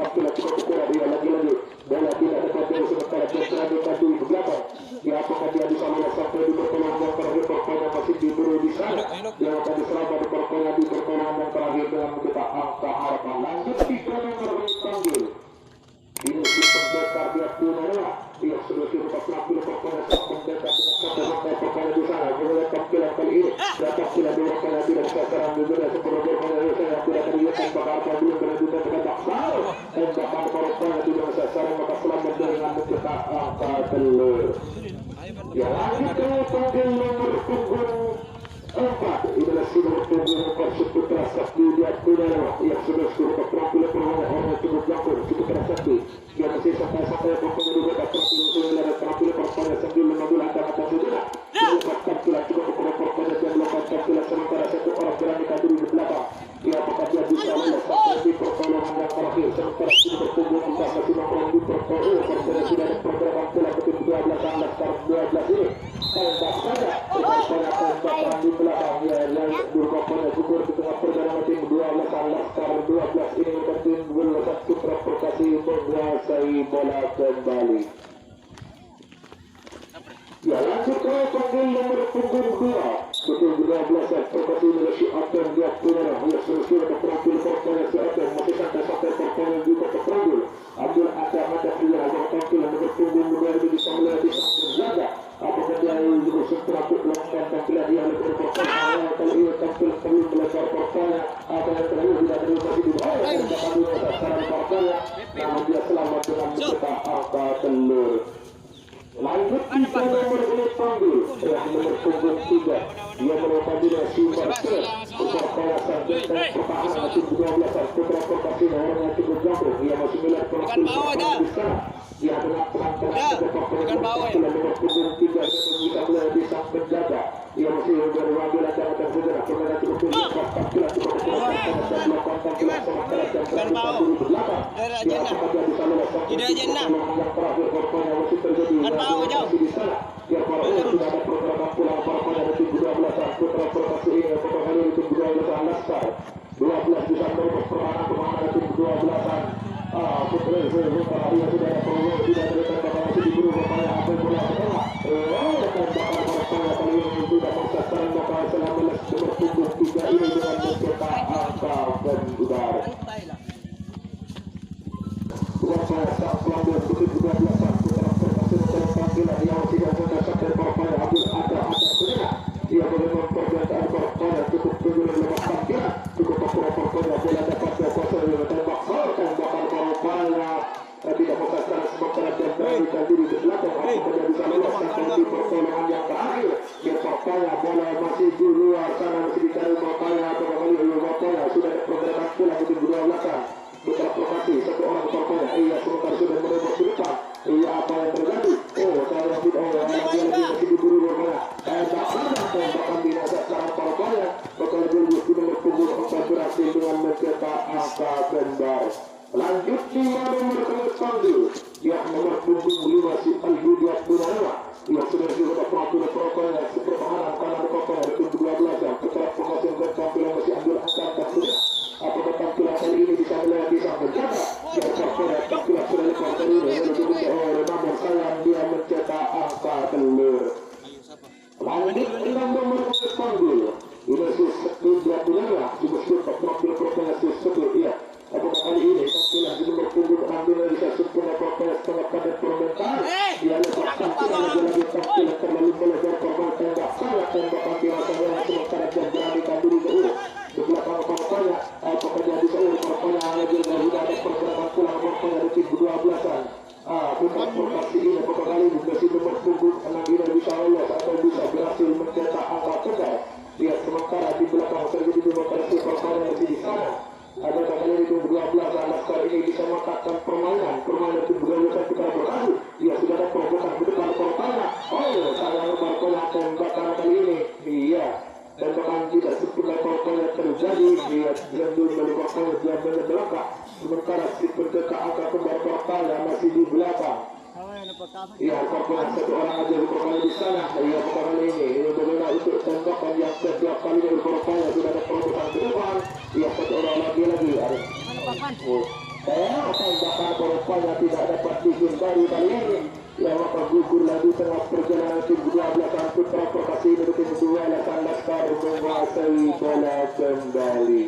tampilan cukup ukuran dia lagi-lagi bola tidak dapat dari sementara dia berada maju di belakang. Ya apakah dia bisa lolos sampai di pertolongan yang terakhir pertolongan masih diburu di sana. Dia akan diselamat di pertolongan yang terakhir dengan kita angka harapan. Lanjut di nomor dipanggil. Ini sistem bekar dia punya dia sudah kita tampil pertolongan sampai bekar dengan pertolongan di sana. Kemudian tampilan kali ini dan tampilan dua kali tidak bisa serang juga sebelum bermain saya tidak terlihat bakar dulu berlanjut dengan Baksal dan bakar pertolongan tidak bisa serang maka selamat dengan kita angka telur. Ya lanjut ke panggil nomor punggung 4 inilah sudah punggung nomor Putra Sakti dia punya yang sudah terampil perlawanan cukup jangkau cukup tersakti dia masih sampai pokoknya juga terampil perlawanan sambil mengambil angka juga melakukan tampilan cukup perlawanan dan melakukan tampilan sementara satu orang berani kabur di belakang dia apakah dia bisa lolos sampai di pertolongan yang terakhir sementara sudah punggung 4 masih nomor di pertolongan karena tidak ada pergerakan bola ketika 12 ini tembak saja tembakan di belakang ya yang berkompon gugur di tengah perjalanan tim 12 Laskar 12 ini tim Bulwasan Putra Perkasi menguasai bola kembali. Ya lanjut ke panggil nomor punggung 2 betul 12 Perkasi Malaysia Aten dia punya ya sudah terampil pertolongan si Aten masih sampai pertolongan juga terampil Abdul Adam ada pilihan yang tampil nomor punggung 2 ini bisa melihat di samping jaga apakah dia juga terampil melakukan tampilan dia lebih pertolongan kalau ia tampil perlu melebar pertolongan atau yang terakhir tidak terlalu masih di bawah dan bakal sekarang pertolongan namun dia selamat dengan kita angka telur. Lanjut kita nomor panggil nomor punggung 3 dia merupakan sumber besar kawasan dan pertahanan tim 12 Putra Perkasi orang yang cukup jauh dia masih melihat pertolongan di sana dia dengan pelan-pelan nomor punggung 3 bisa melihat di sang penjaga dia masih berwajib akan segera kemudian cukup punggung tampilan cukup dan melakukan tampilan sementara yang terakhir di belakang dia apakah dia bisa lolos sampai yang terakhir pertolongan masih terjadi di sana dia para sudah ada pergerakan pulang pertolongan tim 12 Putra Perkasi ini pertolongan dari tim 12 Laskar 12 bisa merebut pertahanan kemana tim 12-an Putra Zul dia sudah ada perlawanan tidak ada tembakan masih diburu kepada apa yang bola ke tengah tembakan pertolongan kali ini tidak menyasar maka selama bertumbuh 3 ini dengan mencetak angka penudar Putra sang pelanggan tim 12 Putra Perkasi tampilan yang tidak menyasar pertolongan Abdul Adam dia boleh memperkenalkan pertolongan cukup tinggi lewat tampilan cukup pertolongan bola dapat berkuasa dengan tembakan pertolongan tidak menyasar sementara dia berada diri di belakang apabila bisa lolos sampai di pertolongan yang terakhir dia pertolongan bola masih di luar sana masih dicari pertolongan atau kembali di luar pertolongan sudah ada pergerakan pulang di 12 Putra Perkasi satu orang pertolongan ia sementara sudah merebut ke depan iya apa yang terjadi saya tidak dia masih diburu oleh tembakan binasa sekarang pertolongan bakal dulu di nomor punggung 4 berhasil dengan mencetak angka kembali. Lanjut di nomor panggil yang nomor punggung 5 si Al-Hudiat Punawa yang sudah juga peraturan pertolongan pertahanan kanan pertolongan tim 12 yang Putra Perkasi dan tampilan masih ambil angka sudah apakah tampilan kali ini bisa melihat di sang penjaga yang tampilan sudah lepas dari ini namun sayang dia mencetak angka telur. Lanjut dengan nomor panggil ini sistem dia punya juga sudah terampil pertolongan sistem iya apakah kali ini tampilan di nomor punggung 6 bisa sempurna pertolongan sangat padat permental dia lepas tampilan lagi tampilan terlalu melebar pertolongan tembak sangat tembakan biasanya sementara dia berani kabur di di belakang pertolongan apakah dia bisa pertolongan hanya dia tidak ada pergerakan pulang pertolongan di tim 12-an Putra Perkasi ini apakah kali ini masih nomor punggung 6 ini bisa lolos atau bisa berhasil mencetak angka tegar dia sementara di belakang terjadi demokrasi pertolongan masih di sana adakah kali ini 12 Laskar ini bisa mengangkatkan permainan tim 12 kita beradu dia sudah ada pergerakan di depan pertolongan sayang pertolongan tembakan kali ini iya tembakan tidak sempurna pertolongan terjadi dia jendul melupakan dia belakang sementara si pencetak angka kembali pertolongan masih di belakang iya pertolongan satu orang aja berpertolongan di sana iya pertolongan ini bagaimana untuk tembakan yang setiap kali dari pertolongan sudah ada pergerakan ke depan iya satu orang lagi ada tembakan rupanya tidak dapat dihindari kali ini. Yang maka gugur lagi tengah perjalanan tim kedua belakang Putra Perkasa ini tim kedua akan Laskar menguasai bola kembali.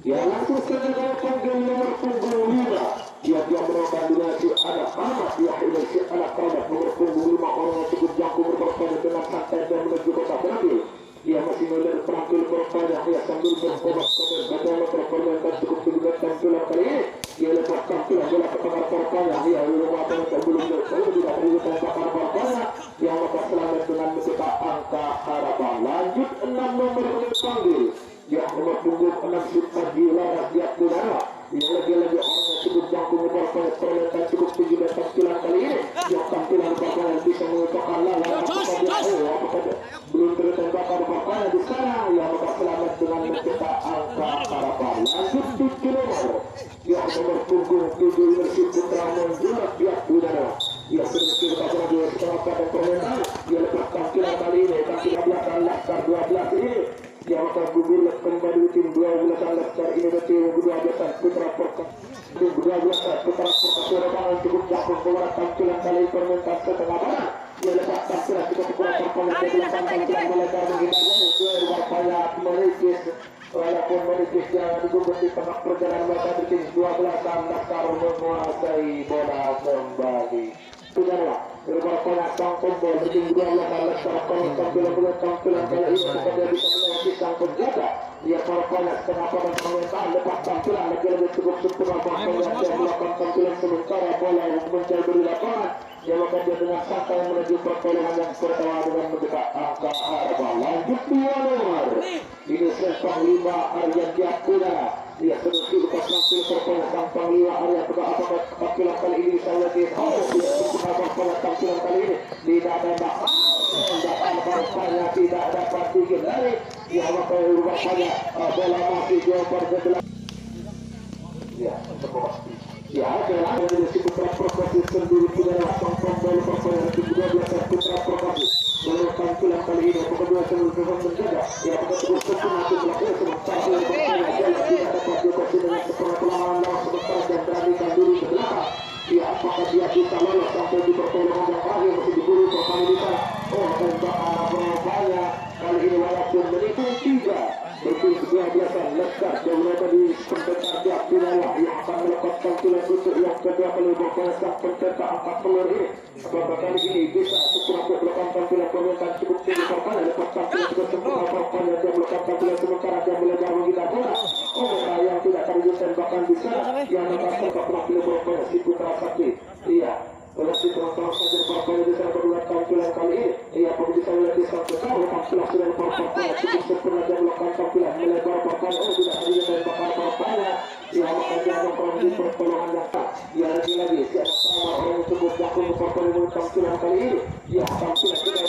Ya langsung saja kalau panggil nomor punggung 5. Dia berkombinasi anak anak Yahya si anak anak nomor punggung 5 orang yang cukup jago berkompetisi dengan santai dan menuju kota Berakhir. Dia masih melihat terakhir berkompetisi ya sambil berkobat-kobat bagaimana performa cukup juga tampilan kali ini. Dia lepas tampilan bola ke tengah berkompetisi ya walaupun belum tidak perlu tembakan berkompetisi yang maka selamat dengan mencipta angka harapan. Lanjut 6 nomor dipanggil. Ya nomor punggung 6 Supardi Laras dia Kunara. Yang lagi-lagi orang yang cukup jago memperoleh permainan cukup tinggi dan tampilan kali ini. Yang tampilan berkompetisi bisa mengucapkan apakah belum tertembakkan berkompetisi di sana. Yang maka selamat dengan mencipta angka harapan. Lanjut 7 nomor. Ya nomor punggung 7 Persib Putra Monjurat dia Kunara. Ya sedikit kita berdua setelah pada permainan. Dia lepas tampilan kali ini. Tampilan belakang Laskar 12 ini. Yang akan gugur kembali tim 12 Laskar ini tim 12 Putra Perkasa. Tim 12 Putra Perkasa lapangan cukup jago membuat tampilan kali permentas ke tengah barat. Dia lepas tampilan cukup kurang performa di belakang tampilan melebar menghindarnya itu berupaya menipis. Walaupun menipis yang digugur di tengah perjalanan mereka di tim 12 Laskar menguasai bola kembali. Sudahlah, berupaya sang pembol di tim 12 Laskar tampilan kali ini supaya bisa melewati sang penjaga. Ia berupaya setengah pada pemerintahan lepas tampilan lagi-lagi cukup sempurna bahkan dia melakukan tampilan sementara bola yang mencari di lapangan. Dia maka dia dengan santai menuju pertolongan yang pertama dengan mendekat angka harapan. Lanjut 2 nomor. Ini Panglima Arya Diakuna. Dia terus lepas tampil pertolongan sang Panglima Arya. Apakah tampilan kali ini bisa lebih dia sempurna pada tampilan kali ini tidak ada bakal berupaya tidak dapat dihindari. Dia maka berupaya bola masih jauh bergerak. Ya, ya, adalah dari si Putra Perkasa sendiri tidak langsung kembali performa tim 12 Putra Perkasa. Dalam tampilan kali ini kedua sebelum menjaga ya cukup sempurna tim melakukan sementara bola tidak dapat dikuasai dengan sempurna pelanggaran lawan sementara dan beralihkan diri ke belakang. Ya apakah dia bisa lolos sampai di pertolongan yang terakhir masih diburu pertama di sana. Oh tembakan berupaya kali ini walaupun menipu 3 berpilih kedua belasan Laskar yang berada di pencetak tiap wilayah yang akan melakukan tampilan untuk yang kedua kali berupaya sang pencetak angkat telur ini. Apakah kali ini bisa sekurang melakukan tampilan pemerintahan cukup tinggi pertama lepas tampilan juga sempurna pertama dia melakukan tampilan sementara dia melebar menggita bola. Oh yang tidak terwujud bahkan di sana yang akan sempat penampilan berupaya si Putra Sakti. Iya. Oleh si teman-teman saja berupaya di sana berdua tampilan kali ini. Ia pun bisa melihat di sana tampilan sudah berupaya cukup sempurna dia melakukan tampilan melebar pertama. Oh tidak terwujud bahkan pertama. Ya maka dia melakukan di pertolongan yang tak. Ya lagi-lagi siapa sama orang yang cukup jago berupaya tampilan kali ini. Ya tampilan sudah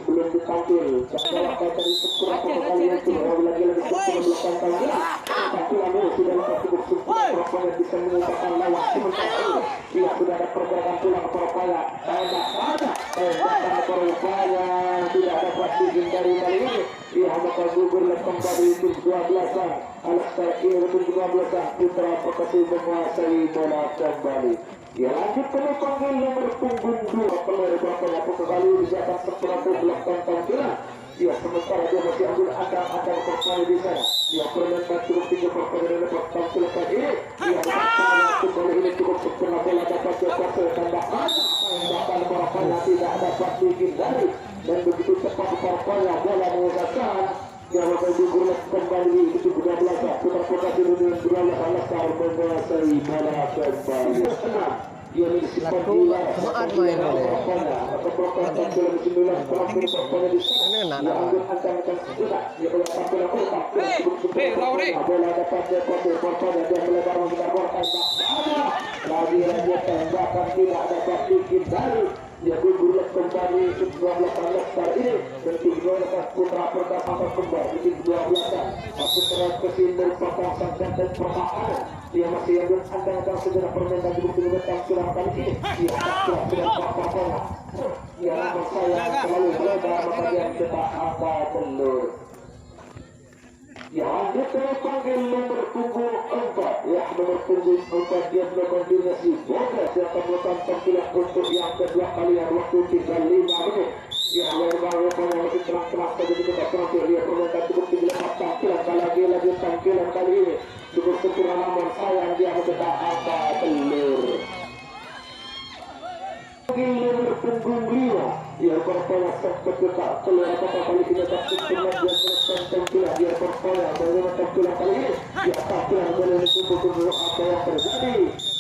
belum ditampil. Setelah kata di sempurna kali itu lagi-lagi sempurna melakukan tampilan. Tampilan ini sudah cukup sempurna berupaya bisa mengungkapkan lawan sementara ini. Dia sudah ada pergerakan pulang berupaya berupaya tidak dapat dihindari kali ini. Dia maka gugur kembali tim 12-an Laskar ini tim 12-an Putra Perkasa menguasai bola kembali. Ya lanjut kami panggil nomor punggung 2 pelari berupaya kembali di atas sempurna belakang tampilan. Ya sementara dia masih ambil akal pertama di sana. Dia permainan cukup tinggi pertama dapat tampilan kali ini. Dia kembali ini cukup sempurna bola dapat dikuasai tambahan berupaya tidak dapat dihindari dan begitu cepat berupaya bola menguasai. Dia akan gugur kembali ke 12 Putra Perkasa dengan berlalu Laskar menguasai bola kembali. Dia Laku maat main boleh. Dia gugur kembali ke 12 Laskar ini dan Putra Perkasa kembali ke 12 Putra Perkasa merupakan sang jantan pertahanan. Dia masih yang akan segera permainan cukup dengan tampilan kali ini. Dia sudah apa-apa. Dia saya selalu melebar maka dia cetak angka telur. Ya, dia terpanggil nomor punggung 4. Ya, nomor punggung 4 dia melakukan dinasti Boga. Dia akan melakukan tampilan untuk yang kedua kalinya waktu tinggal 5 menit. Ya, rupanya masih terang-terang saja di tempat terakhir. Dia permainkan cukup tinggi lepas tampilan lagi tampilan kali ini. Cukup sempurna namun sayang dia mencetak angka telur. Nomor punggung 5 dia berpola sempat cetak telur apakah kali ini dapat sempurna dia melakukan tampilan dia berpola bagaimana tampilan kali ini dia tampilan boleh dikumpul apa yang terjadi.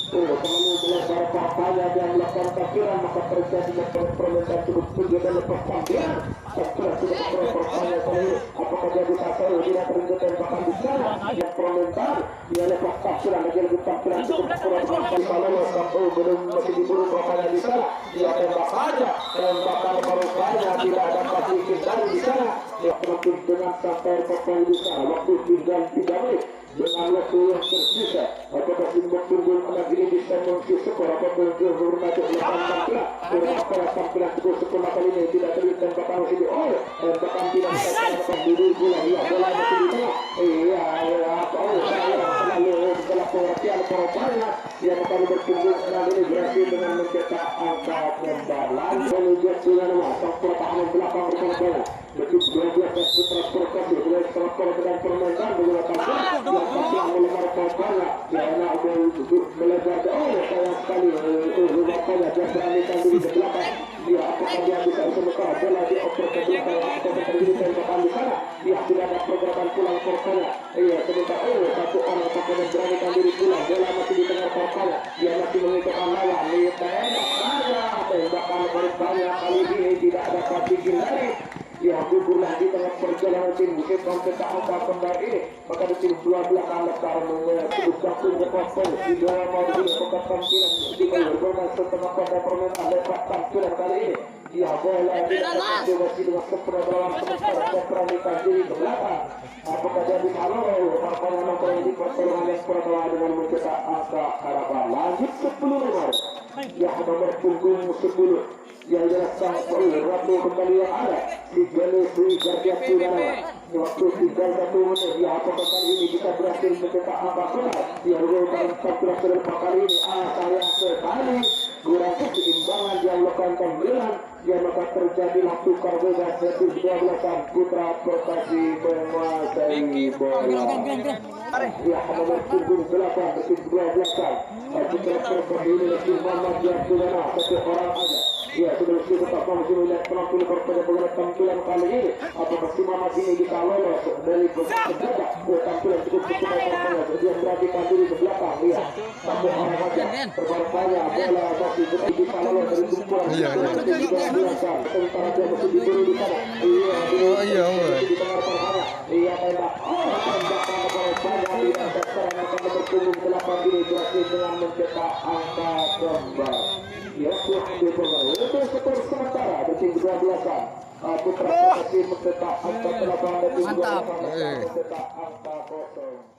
Terlalu melebar papanya dan melakukan tampilan maka terjadi permintaan cukup tinggi dan lepas tampilan tampilan sudah berpapanya kali ini apakah dia bisa tahu tidak terjadi tembakan di sana yang permintaan dia lepas tampilan lagi tampilan cukup kurang kalau belum masih diburu papanya di sana dia tembak saja tembakan rupanya tidak dapat dihindari di sana dia semakin dengan sampai papanya di sana waktu tinggal 3 menit dengan waktu yang tersisa apakah simbol punggung anak ini bisa mengisi skor apapun berhormat melakukan tampilan berapa tampilan cukup sempurna kali ini tidak terlihat tembakan masih di tembakan tidak bisa dulu bola ya bola masih di tengah selalu setelah pengertian perempuannya dia akan berpunggung anak ini berhasil dengan mencetak angka kembalan menuju dengan sang pertahanan belakang bersama bola betul 12 transportasi boleh transport dan permainan menggunakan yang melemar perempuannya dia anak melebar sayang sekali rupanya dia beranikan diri ke belakang dia apakah dia bisa semekar bola dia oper ke belakang apakah terjadi tembakan di sana dia tidak ada pergerakan pulang perempuannya sebentar satu orang apakah dia beranikan diri pulang bola masih di tengah perempuannya dia masih mengikutkan lawan tembak saja tembakan perempuannya kali ini tidak dapat dihindari dia gugur lagi tengah perjalanan tim bukit mencetak angka kembar ini maka di tim 12 anak sekarang mengetuk jatuh ke pokok di bawah mau dilakukan tampilan di bermain setengah pada permainan lepas tampilan kali ini dia bola masih dengan sempurna dalam sementara memperanikan diri ke belakang apakah dia bisa lolos apakah memang di pertolongan yang pertama dengan mencetak angka harapan lanjut ke 10 nomor ya nomor punggung 10 yang jelaskan ratu kembali yang ada di Genesis Gardian Pidana waktu tinggal 1 menit ya apakah kali ini bisa berhasil mencetak angka benar dia merupakan tampilan kedua kali ini sayang sekali kurang keseimbangan dia melakukan tampilan dia maka terjadilah tukar bebas yaitu 12 putra prestasi menguasai bola ya nomor punggung 8 detik 12 putra prestasi ini lebih Muhammad Pidana satu orang aja ya sudah tetap masih melihat penampilan berpada bagaimana tampilan kali ini apakah si Muhammad ini bisa lolos dari berjaga tampilan cukup pertama dia beradikan diri ke belakang ya satu orang saja berbanyak bola masih bisa lolos dari kumpulan sementara dia masih diburu di sana di tengah pertahanan tembak tembakan berbanyak di atas serangan akan berpunggung 8 ini berhasil dengan mencetak angka kembar ya itu skor sementara di tim 12-an putra prestasi mencetak angka 8 dan tim 12 mencetak angka 0